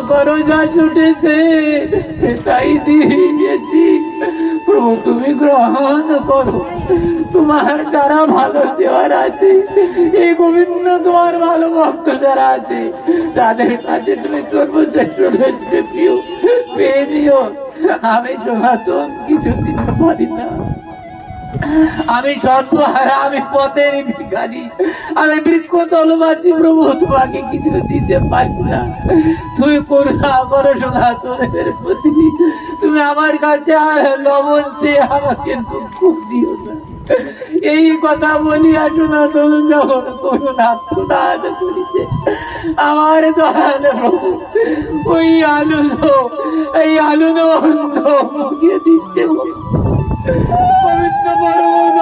করো যা ছুটেছে তাই দিয়েছি প্রভু, তুমি গ্রহণ করো। তোমার যারা ভালো দেওয়ার আছে, এই গোবিন্দ তোমার ভালো ভক্ত যারা আছে, তাদের কাছে তুমি সর্বশ্রেষ্ঠ পেয়ে দিও। আমি সনাতন কিছু দিতে পারি না, আমি সর্বহারা, আমি পথের ভিখারি, আমি বৃক্ষ তলবাসী প্রভু, তোমাকে কিছু দিতে পারি না। তুমি করুণা করো সনাতনের প্রতি, তুমি আমার কাছে লবণ চেয়ে আমাকে দুঃখ দিও না। এই কথা বলিয়া সনাতন যখন করুণা প্রদান করিতে আমার দয়াল প্রভু ওই এই আলুদ অন্ধ মুখে দিচ্ছে। পবিত্র পরম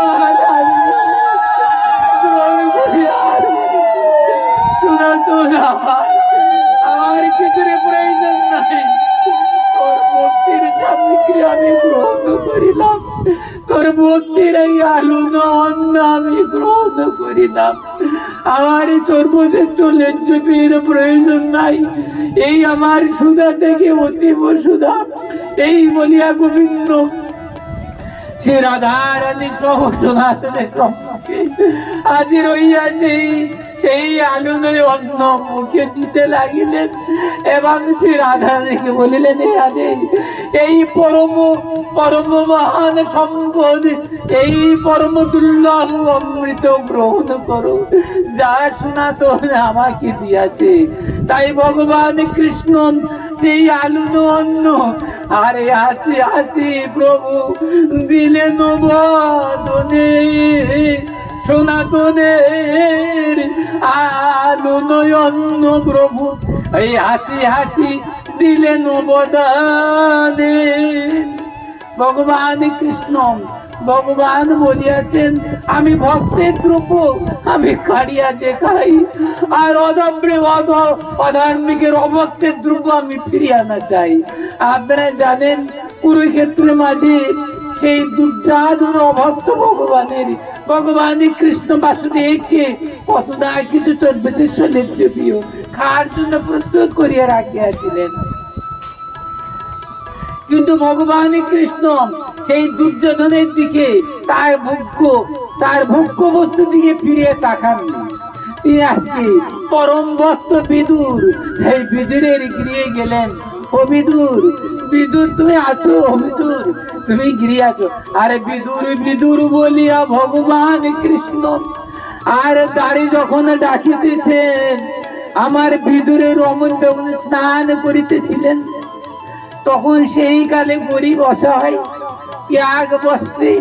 সনাতন আমার কিছুর প্রয়োজন নাই, তোর ভক্তির সামগ্রী আমি গ্রহণ করিলাম, তোর ভক্তির এই আলুদ অন্ন আমি গ্রহণ করিলাম। আমার সর্বশ্রেষ্ঠ লেজ্জপীর প্রয়োজন নাই, এই আমার সুধা থেকে অতীব সুধা। এই বলিয়া গোবিন্দ সে রাধারানী সহ সনাতনের সম্মুখে আজ রইয়াছে সেই আনন্দে অন্ন মুখে দিতে লাগিলেন এবং শ্রী রাধারানীকে বলিলেন, রাধে এই পরম পরম মহান সম্পদ, এই পরম দুর্লভ অমৃত গ্রহণ করো, যা সনাতন আমাকে দিয়াছে। তাই ভগবান কৃষ্ণ সেই আলুদ অন্ন আরে আছে আছে প্রভু দিলেন বদনে, সনাতনের আলুদ অন্ন প্রভু এই হাসি হাসি দিলেন বদনে। ভগবান কৃষ্ণ ভগবান বলিয়াছেন, আমি ভক্তের দ্রব্য আমি কাড়িয়া দেখাই, আর অধার্মিকের অভক্তের দ্রব্য আমি ফিরিয়ে আনা চাই। আপনারা জানেন কুরুক্ষেত্রের মাঝে সেই দুর্যাধন অভক্ত ভগবান কৃষ্ণ বাসুদেবকে কতটা কিছু সর্বশেষ খাওয়ার জন্য প্রস্তুত করিয়া রাখিয়াছিলেন, কিন্তু ভগবান কৃষ্ণ সেই দুর্যোধনের দিকে তার ভোগ্য বস্তু দিকে ফিরিয়ে তাকাননি। তিনি আজকে পরম ভক্ত বিদুর, এই বিদুরের গৃহে গেলেন। ও বিদুর, বিদুর তুমি আছো? বিদুর তুমি গৃহে আছো? আরে বিদুর বিদুর বলিয়া ভগবান কৃষ্ণ আর দাড়ি যখন ডাকিতেছেন, আমার বিদুরের অমন যখন স্নান করিতেছিলেন, তখন সেই কালে গরিব অসহায় এক বস্ত্রে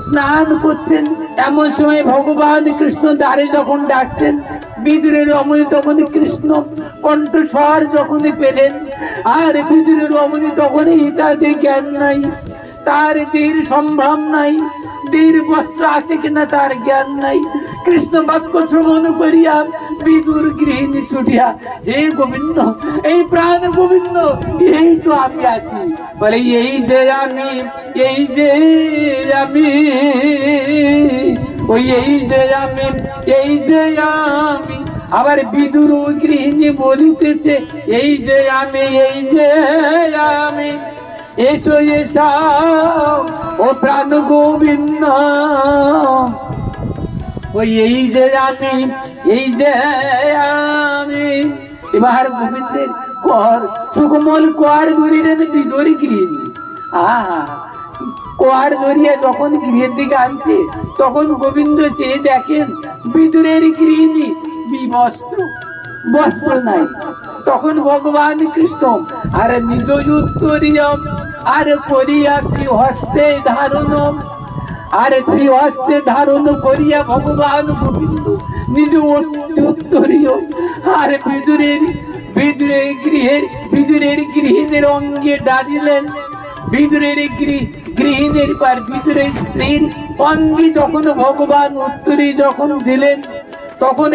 স্নান করছেন। এমন সময় ভগবান কৃষ্ণ দ্বারে যখন ডাকছেন, বিদুরের রমণী তখন কৃষ্ণ কণ্ঠস্বর যখন পেলেন, আর বিদুরের রমণী তখনই তাদের জ্ঞান নাই, তার দেহের সম্ভ্রম নাই, দেহের বস্ত্র আছে কিনা তার জ্ঞান নাই। কৃষ্ণ বাক্য শ্রবণ করিয়া বিদুর গৃহিণী ছুটিয়া, হে গোবিন্দ, এই প্রাণ গোবিন্দ, এই তো আমি আছি। বলে এই যে আমি, এই যে আমি, ওই এই যে আমি, এই যে আমি। আবার বিদুর গৃহিণী বলিতেছে, এই যে আমি, এই যে আমি, এসো এসো ও প্রাণ গোবিন্দ, ওই এই যে আমি, এই যে আমি। এবার গোবিন্দের কর সুকমল কর ধরিলেন বিদুর গৃহিণী। কোয়ার ধরিয়া যখন গৃহের দিকে আনছে, তখন গোবিন্দ চেয়ে দেখেন বিদুরের গৃহিণী বিবস্ত্র, বস্ত্র নাই। তখন ভগবান কৃষ্ণ আর নিজ উত্তরীয়ম আর করিয়া শ্রী হস্তে ধারণ, আর শ্রী হস্তে ধারণ করিয়া ভগবান গোবিন্দ নিজ উত্তরীয় আর বিদুরের গৃহিণীর অঙ্গে ডালিলেন। বিদুরের গৃহিণীর পর বিদুরের স্ত্রীর অঙ্গে যখন ভগবান উত্তরী যখন দিলেন, তখন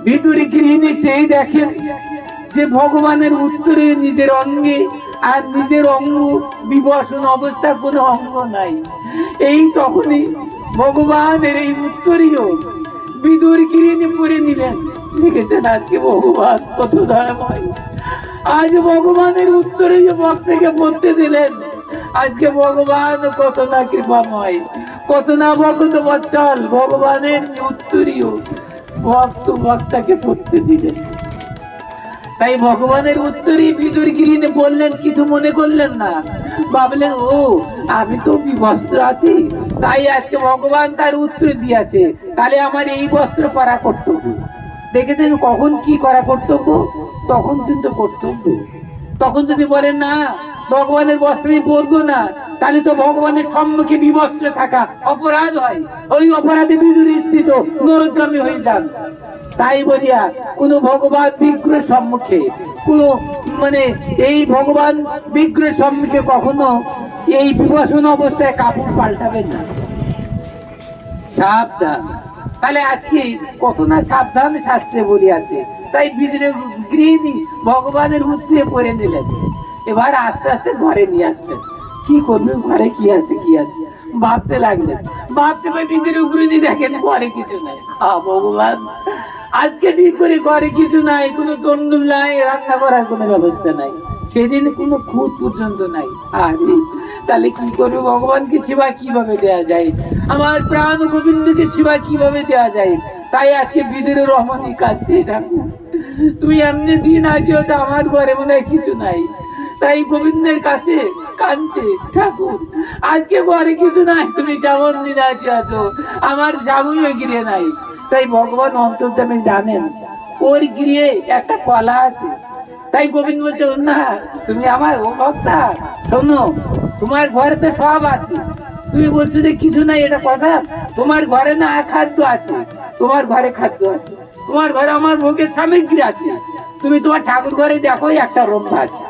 বিদুর গৃহিণী চেয়ে দেখেন যে ভগবানের উত্তরে নিজের অঙ্গে আর নিজের অঙ্গ বিবসন অবস্থা কোনো অঙ্গ নাই। এই তখনই ভগবানের এই উত্তরীয় বিদুর গৃহিণী পরে নিলেন। লিখেছেন আজকে ভগবান কত দয়াময়। আজ ভগবানের উত্তরে যে ভক্তকে বলতে দিলেন, আজকে ভগবান কত না কৃপাময়, কত না ভক্ত বৎসল, ভগবানের উত্তরীয় ভক্তকে পড়তে দিলেন। তাই ভগবানের উত্তরই বিদুর গৃহিণী বললেন, কিছু মনে করলেন না, ভাবলেন ও আমি তো বিবস্ত্র আছি, তাই আজকে ভগবান তার উত্তর দিয়েছে, তাহলে আমার এই বস্ত্র পরা কর্তব্য। দেখেছেন কখন কি করা কর্তব্য, তখন কিন্তু কর্তব্য। তখন যদি বলেন না ভগবানের বস্ত্র আমি পরবো না, তাহলে তো ভগবানের সম্মুখে বিবস্ত্র থাকা অপরাধ হয়, ওই অপরাধে বিদুর স্থিত নরকগামী হয়ে যান। তাই বলিয়া কোন ভগবান বিগ্রহ সম্মুখে, কোন এই ভগবান বিগ্রহের সম্মুখে কখনো এই বিবসন অবস্থায় কাপড় পাল্টাবেন না, সাবধান। তাহলে আজকে কত না সাবধান শাস্ত্রে বলিয়াছে। তাই বিদ্রোহ গৃহিণী ভগবানের উত্তরে পড়ে নিলেন, এবার আস্তে আস্তে ঘরে নিয়ে আসলেন। কি করবেন, ঘরে কি আছে কি আছে ভাবতে লাগলেন। ভাবতে পারে বিদ্রোহ গৃহিণী দেখেন ঘরে কিছু নাই। ভগবান আজকে ঠিক করে ঘরে কিছু নাই, কোনো তন্ডুল নাই, রান্না করার কোনো ব্যবস্থা নাই, সেদিন কোনো খুঁত পর্যন্ত নাই। আরে তাহলে কি করবে, ভগবানকে সেবা কিভাবে দেয়া যায়, আমার প্রাণ গোবিন্দকে সেবা কিভাবে দেওয়া যায়। তাই আজকে বিদুরের রহমানি কাঁদছে, ঠাকুর তুমি এমনি দিন আছিও তো আমার ঘরে মনে হয় কিছু নাই। তাই গোবিন্দের কাছে কাঁদছে, ঠাকুর আজকে ঘরে কিছু নাই, তুমি যেমন দিন আছো আমার স্বামীও গিরে নাই। তাই ভগবান অন্তর্যামী জানেন ওর গৃহে একটা কলা আছে। তাই গোবিন্দ বলছে না তুমি আমার ও ভক্তা, শোনো তোমার ঘরে তো সব আছে, তুমি বলছো যে কিছু নাই, এটা কথা? তোমার ঘরে না খাদ্য আছে, তোমার ঘরে খাদ্য আছে, তোমার ঘরে আমার ভোগের সামগ্রী আছে, তুমি তোমার ঠাকুর ঘরে দেখো একটা রম্ভা আছে।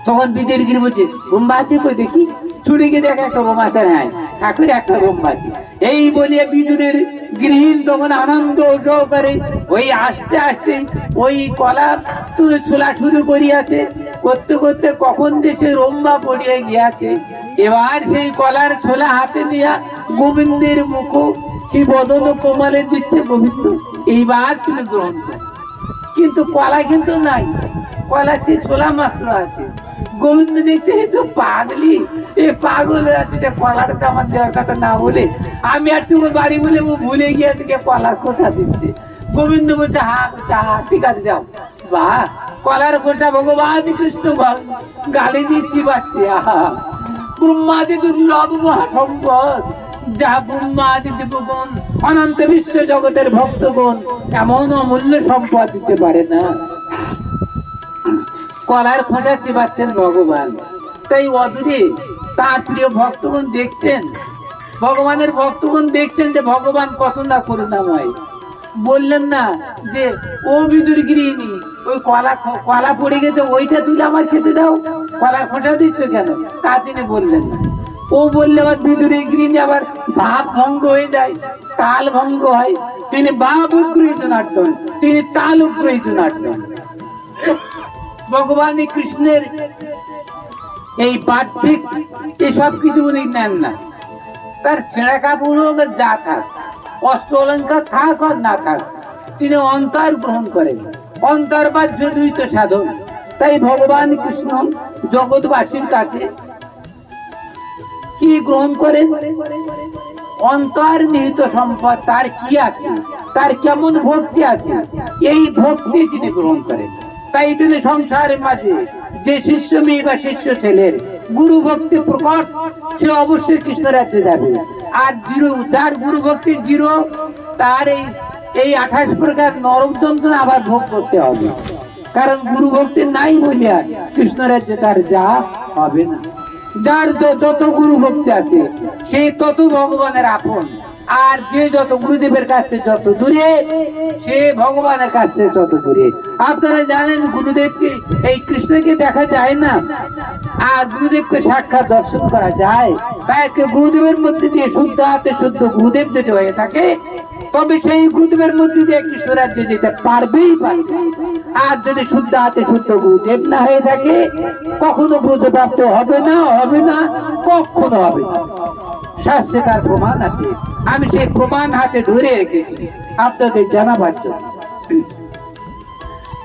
তখন বিজের গিরি বলছে রম্ভা আছে কই দেখি, ছুটে গিয়ে দেখে একটা রোমা আছে, হ্যাঁ ঠাকুর একটা রম্ভা আছে। এই বলিয়া বিদুরের গৃহীণ তখন আনন্দ সহকারে ওই আস্তে আস্তে ওই কলা ছোলা শুরু করিয়াছে। করতে করতে কখন যে সে রম্ভা পড়িয়া গিয়াছে, এবার সেই কলার ছোলা হাতে নিয়া গোবিন্দের মুখ সে বদন কোমলে দিচ্ছে, গোবিন্দ এইবার তুমি গ্রহণ করো। কিন্তু কলা কিন্তু নাই, কলা সে ছোলা মাত্র আছে। গোবিন্দ দেখছে এই তো পাগলি, এ পাগল আছে, কলাটা তো আমার দেওয়ার কথা না বলে আমি একটু বাড়ি বলে ও ভুলে গিয়েছে কলার খোসা দিচ্ছে। গোবিন্দ বলছে হ্যাঁ ঠিক আছে যাও। বাহ, কলার খোসা ভগবান কৃষ্ণ গালি দিচ্ছি বাচ্চি। ব্রহ্মাদি দুর্লভ মহাসম্পদ, যা ব্রহ্মাদি দেবগণ অনন্ত বিশ্ব জগতের ভক্তগণ এমন অমূল্য সম্পদ দিতে পারে না। কলার খোঁজা চিবাচ্ছেন ভগবান। তাই অদূরে তার প্রিয় ভক্তগণ দেখছেন, ভগবানের ভক্তগণ দেখছেন যে ভগবান কত না করুণাময়। বললেন না যে ও বিদুর গৃহিণী ওই কলা পড়ে গেছে, ওইটা তুলে আমার খেতে দাও, কলার খোঁজা দিচ্ছ কেন, তা তিনি বললেন না। ও বললে আবার বিদুরের গৃহিণী আবার ভাব ভঙ্গ হয়ে যায়, তাল ভঙ্গ হয়। তিনি ভাব উগ্রহিত নাট্যন, তিনি তাল উগ্রহিত নাট্যন। ভগবান কৃষ্ণের এই পার্থিব এসব কিছু উনি নেন না। তার ছেঁড়া কাপড় হোক যা থাক, অস্ত্র অলঙ্কার থাক আর না থাক, তিনি অন্তর গ্রহণ করেন। অন্তর বাহ্য দুই তো সাধন। তাই ভগবান কৃষ্ণ জগৎবাসীর কাছে কি গ্রহণ করেন, অন্তর নিহিত সম্পদ তার কি আছে, তার কেমন ভক্তি আছে, এই ভক্তি তিনি গ্রহণ করেন। তাই তিনি সংসারের মাঝে যে শিষ্য মেয়ে বা শিষ্য ছেলের গুরু ভক্তি প্রকট, সে অবশ্যই কৃষ্ণ রাজ্যে যাবে। আর জিরো, যার গুরু ভক্তি জিরো, তার এই 28 প্রকার নরক যন্ত্রণা আবার ভোগ করতে হবে। কারণ গুরু ভক্তি নাই বলিয়া কৃষ্ণ রাজ্যে তার যা হবে না। যার যত গুরু ভক্তি আছে সে তত ভগবানের আপন, আর যে যত গুরুদেবের কাছে যত দূরে সে ভগবানের কাছে তত দূরে। আপনারা জানেন গুরুদেবকে, এই কৃষ্ণকে দেখা যায় না, আর গুরুদেবকে সাক্ষাৎ দর্শন করা যায়। তাই গুরুদেবের মধ্যে দিয়ে শুদ্ধ হাতে শুদ্ধ গুরুদেব যদি হয়ে থাকে, তবে সেই গুরুদেবের মধ্যে দিয়ে কৃষ্ণ রাজ্যে যেতে পারবেই পারবে। আর যদি শুদ্ধ হাতে শুদ্ধ গুরুদেব না হয়ে থাকে, কখনো ব্রতপ্রাপ্ত হবে না, হবে না, কখনো হবে না। শাস্ত্রে তার প্রমাণ আছে, আমি সেই প্রমাণ হাতে ধরে রেখেছি আপনাদের জানাবার জন্য।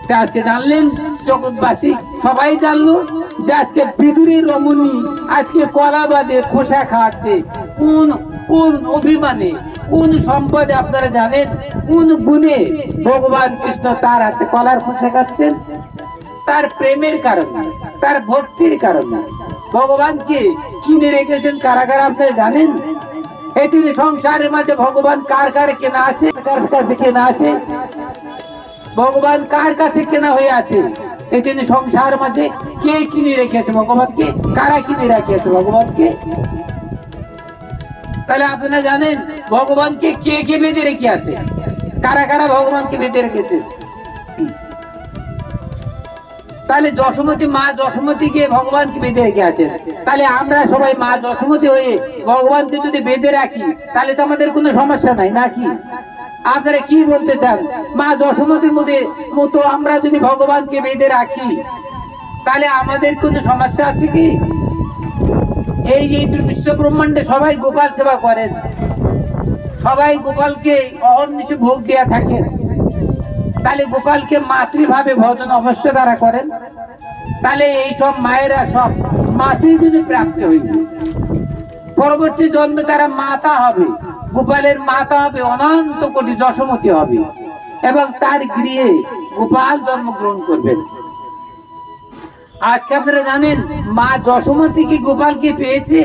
তা আজকে জানলেন জগৎবাসী, সবাই জানলো যে আজকে বিদুরের রমণী আজকে কলা বাদে খোসা খাওয়াচ্ছে। কোন কোন অভিমানে, কোন সম্পদে আপনারা জানেন, কোন গুণে ভগবান কৃষ্ণ তার হাতে কলার খোসা খাচ্ছেন? তার প্রেমের কারণে, তার ভক্তির কারণে ভগবানকে কিনে রেখেছেন কারা কারা আপনারা জানেন? এই তিনি সংসারের মাঝে ভগবান কার কার কেনা আছে, কার কাছে কেনা আছে? ভগবান কার কাছে কেনা হয়ে আছে? এই তিনি সংসার মাঝে কে কিনে রেখেছে ভগবানকে? কারা কিনে রেখেছে ভগবানকে? তাহলে আপনারা জানেন ভগবানকে কে কে বেঁধে রেখে আছে? কারা কারা ভগবানকে বেঁধে রেখেছে? তাহলে যশোমতী, মা যশোমতীকে ভগবানকে বেঁধে রেখে আছেন। তাহলে আমরা সবাই মা যশোমতী হয়ে ভগবানকে যদি বেঁধে রাখি তাহলে তো আমাদের কোনো সমস্যা নাই নাকি? আপনারা কি বলতে চান? মা যশোমতীর মতো আমরা যদি ভগবানকে বেঁধে রাখি তাহলে আমাদের কোনো সমস্যা আছে কি? এই যে বিশ্ব ব্রহ্মাণ্ডে সবাই গোপাল সেবা করেন, সবাই গোপালকে অহর্নিশে ভোগ দেয়া থাকেন, তাহলে গোপালকে মাতৃভাবে ভজন অবশ্য তারা করেন। তাহলে এই সব মায়েরা সব মাতৃ যদি প্রাপ্ত হইবে, পরবর্তী জন্মে তারা মাতা হবে, গোপালের মাতা হবে, অনন্ত কোটি যশোমতী হবে এবং তার গৃহে গোপাল জন্মগ্রহণ করবেন। আজকে আপনারা জানেন মা যশোমতী কি গোপালকে পেয়েছে?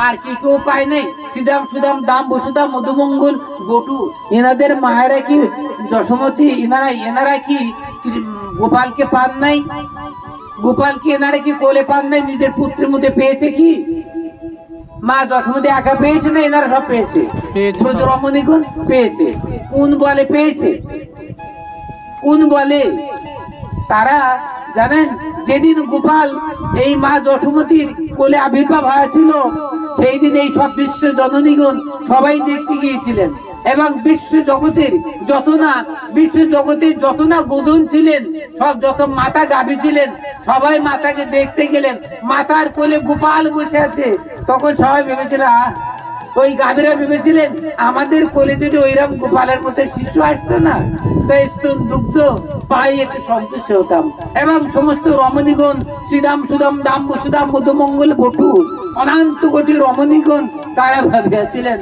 আর কি কেউ পায় নাই? শ্রীদাম, সুদাম, দাম, বসুদাম, মধুমঙ্গল, বটু, এনাদের মায়েরা কি যশোমতী, এনারা কি গোপালকে পান নাই? গোপালকে এনারা কি কোলে পান নাই? নিজের পুত্রের মধ্যে পেয়েছে কি? মা যশোমতী একা পেয়েছে না এনারা সব পেয়েছে? রমণীগণ পেয়েছে। কোন বলে পেয়েছে? কোন বলে? তারা জানেন যেদিন গোপাল এই মা যশোমতীর কোলে আবির্ভাব হয়েছিল সেই দিন এই সব বিশ্ব জননীগণ সবাই দেখতে গিয়েছিলেন এবং বিশ্ব জগতের যত না গোধন ছিলেন, সব যত মাতা গাভী ছিলেন সবাই মাতাকে দেখতে গেলেন। মাতার কোলে গোপাল বসে আছে। তখন সবাই ভেবেছিল, ওই গাভীরা ভেবেছিলেন আমাদের কোলে যদি ওইরকম গোপালের মধ্যে শিশু আসতো না তাই স্তন দুগ্ধ পাই একটু সন্তুষ্ট হতাম। এবং সমস্ত রমণীগণ, শ্রীদাম, সুদাম, দাম, বসুদাম, মধুমঙ্গল, বটু, অনন্ত কোটি রমণীগণ তারা ভাবিয়াছিলেন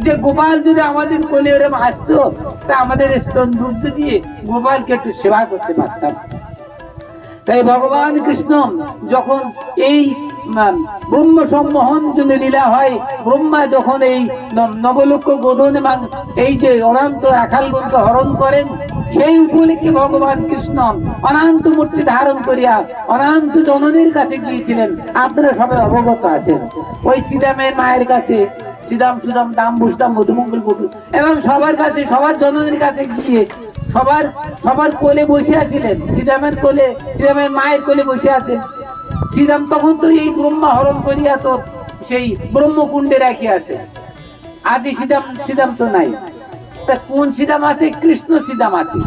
যে গোপাল যদি আমাদের কোলে ওরকম আসতো তা আমাদের স্তন দুগ্ধ দিয়ে গোপালকে একটু সেবা করতে পারতাম। তাই ভগবান কৃষ্ণ যখন এই ব্রহ্ম সম্মোহন যদি লীলা হয়, ব্রহ্মা যখন এই নবলক্ষ গোধন এবং এই যে অনন্ত রাখালগণকে হরণ করেন, সেই উপলক্ষে ভগবান কৃষ্ণ অনন্ত মূর্তি ধারণ করিয়া অনন্ত জননীর কাছে গিয়েছিলেন। আপনারা সবাই অবগত আছেন। ওই শ্রীরামের মায়ের কাছে, শ্রীদাম, সুদাম, দাম, বসুদাম, মধুমঙ্গল, বটু এবং সবার কাছে, সবার জননীর কাছে গিয়ে সবার কোলে বসে আছিলেন। শ্রীরামের কোলে, শ্রীরামের মায়ের কোলে বসে আছেন। শ্রীরাম তখন তো এই ব্রহ্মা হরণ করিয়া তো সেই ব্রহ্মকুণ্ডে রাখি আছে। আদি শ্রীরাম তো নাই। তা কোন শ্রীরাম আছে? কৃষ্ণ শ্রীরাম আছে।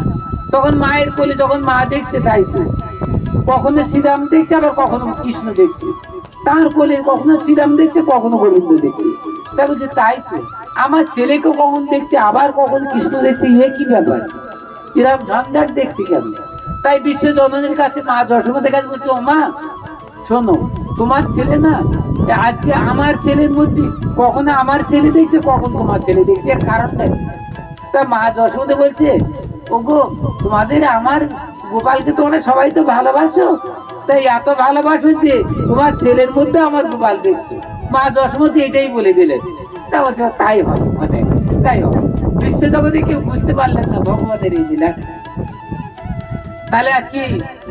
তখন মায়ের কোলে যখন মা দেখছে, তাই তো কখনো শ্রীরাম দেখছে আবার কখনো কৃষ্ণ দেখছে। তার কোলে কখনো শ্রীরাম দেখছে, কখনো গোবিন্দ দেখছে। তা বলছে তাই তো আমার ছেলেকে কখন দেখছে আবার কখন কৃষ্ণ দেখছে, এ কি ব্যাপার? এরকম ঝঞ্ঝাট দেখছি কেন? তাই বিশ্ব জননীর কাছে মা যশোমতীর কাছে বলছে, ও মা শোনো, তোমার ছেলে না আজকে আমার ছেলের মধ্যে কখনো আমার ছেলে দেখছে, কখন তোমার ছেলে দেখছে, এর কারণটা কি? তা মা যশোমতী বলছে, ওগো তোমাদের আমার গোপালকে তোমরা সবাই তো ভালোবাসো, তাই এত ভালোবাসো যে তোমার ছেলের মধ্যে আমার গোপাল দেখছে। মা যশোমতী এটাই বলে দিলেন। তা বলছে তাই হবে, মানে তাই হবে। বিশ্ব জগতে কেউ বুঝতে পারলেন না ভগবানের এই লীলাটা। তাহলে আজকে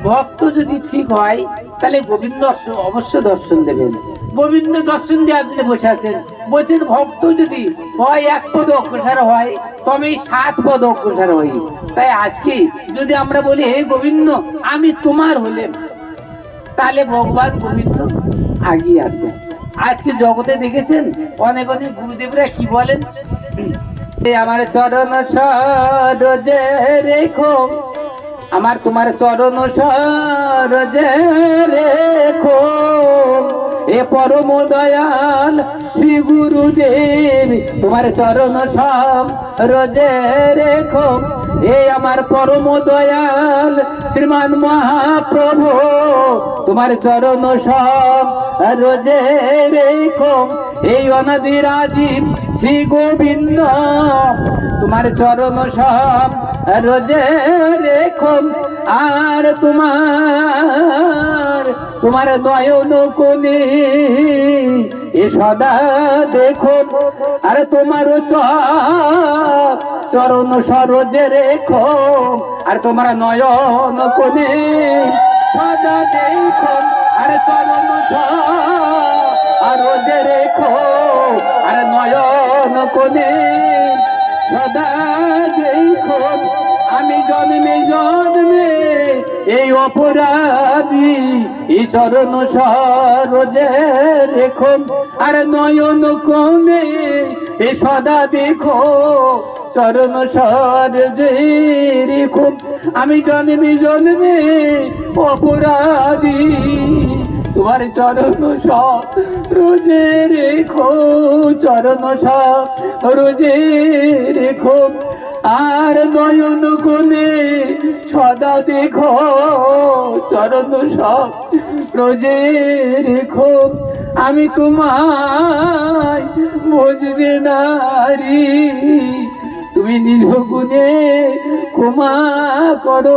ভক্ত যদি ঠিক হয় তাহলে গোবিন্দ অবশ্য দর্শন দেবেন। গোবিন্দ দর্শন দেওয়ার জন্য বসে আছেন। বলছেন ভক্ত যদি হয় 1 পদ অগ্রসর হয় তবে 7 পদ অগ্রসর হই। তাই আজকে যদি আমরা বলি হে গোবিন্দ আমি তোমার হলেন, তাহলে ভগবান গোবিন্দ আগিয়ে আসে। আজকে জগতে দেখেছেন অনেক অনেক গুরুদেবরা কি বলেন, আমার চরণ সরোজে রেখো, আমার তোমার চরণ সরোজে রেখো, এ পরম দয়াল শ্রী গুরুদেব তোমার চরণ সব রোজে রেখো। এই আমার পরম দয়াল শ্রীমান মহাপ্রভু তোমার চরণ সব রোজে রেখো। এই অনাদি রাজীব শ্রী গোবিন্দ তোমার চরণ সব রোজে রেখো। আর তোমার নয়ন কোণে এ সদা দেখো। আর তোমার চরণ সরোজে রেখো। আর তোমার নয়ন কোণে সদা দেখো। আর চরণ সরোজে রেখো। আর নয়ন কোণে সদা দেখো। আমি জন্মে জন্মে এই অপরাধী এই চরণ সরোজে রেখো। আর নয়ন কোণে এ সদা দেখো। চরণ সরোজে রেখো। আমি জন্মে জন্মে অপরাধী তোমার চরণ সরোজে রেখো। চরণ সরোজে রেখো। আর নয়ন কোণে সদা দেখো। চরণ সরোজে রেখো। আমি তোমায় বুঝতে নারি তুমি নিজ গুণে ক্ষমা করো।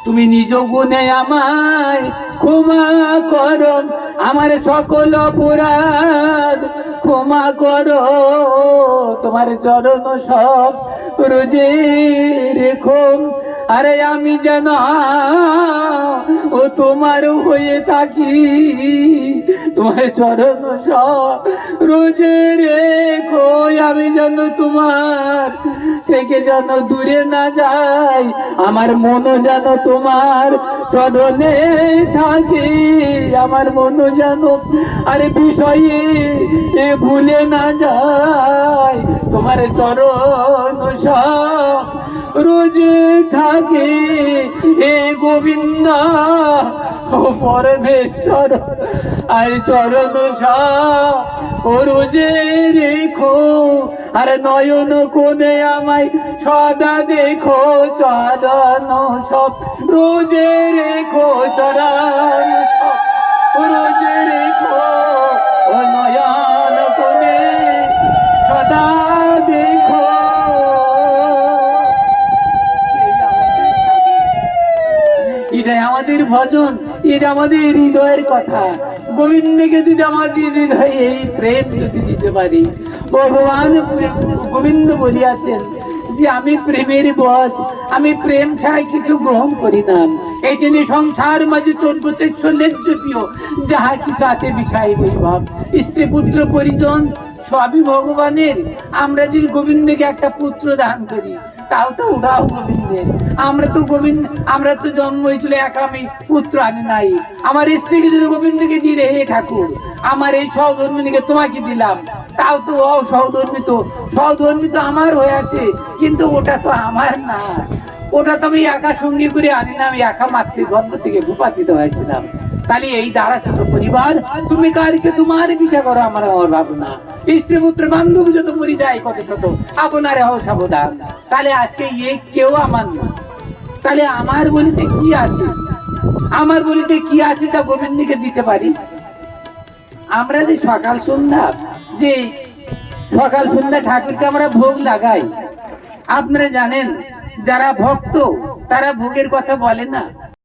তুমি নিজ গুণে আমায় ক্ষমা করো। আমার সকল অপরাধ ক্ষমা করো। তোমার চরণ সব রোজে রেখো। আরে আমি যেন ও তোমার হয়ে থাকি। তোমার চরণ সব রোজে রেখো। আমি যেন তোমার থেকে যেন দূরে না যাই। আমার মনও যেন তোমার চরণে থাকে। আমার মনও যেন আরে বিষয়ে ভুলে না যায়। তোমার চরণ সব রোজে থাকে। হে গোবিন্দ ও পরমেশ্বর আর চরণ ও রোজে রেখো। আর নয়ন কোণে আমায় সদা দেখো। চরণ সব রোজে রেখো। চরণ সব রোজে রেখো। ও নয়ন কোণে সদা দেখো। এটাই আমাদের ভজন, এটা আমাদের হৃদয়ের কথা। গোবিন্দকে যদি আমাদের হৃদয়ে এই প্রেম যদি দিতে পারি। ভগবান গোবিন্দ বলিয়াছেন যে আমি প্রেমের বশ, আমি প্রেম ছাড়া কিছু গ্রহণ করি না। এই জন্য সংসার মাঝে চর্বতেচ্ছ ন্যায্য প্রিয় যাহা কিছু আছে বিষয় বৈভব স্ত্রী পুত্র পরিজন সবই ভগবানের। আমরা যদি গোবিন্দকে একটা পুত্র দান করি তাও তো ওটাও গোবিন্দের। আমরা তো জন্ম হয়েছিল একা, আমি পুত্র আনি নাই। আমার স্ত্রীকে যদি গোবিন্দকে দিয়ে হে ঠাকুর আমার এই সহধর্মিনীকে তোমাকে দিলাম, তাও তো সহধর্মী তো আমার হয়ে আছে, কিন্তু ওটা তো আমার না। ওটা তো আমি একা সঙ্গী করে আনি না। আমি একা মাতৃগর্ভ থেকে ভূপাতিত হয়েছিলাম। তাহলে এই দ্বারা ছোট পরিবার তুমি কারকে তোমার পিঠা করো আমার ভাবনা। স্ত্রী পুত্র বান্ধব যত পরিযায় কত শত আপনারে হও সাবধান। তাহলে আজকে কেউ আমার না। তাহলে আমার বলিতে কি আছে? আমার বলিতে কি আছে তা গোবিন্দকে দিতে পারি। আমরা যে সকাল সন্ধ্যা ঠাকুরকে আমরা ভোগ লাগাই। আপনারা জানেন যারা ভক্ত তারা ভোগের কথা বলে না।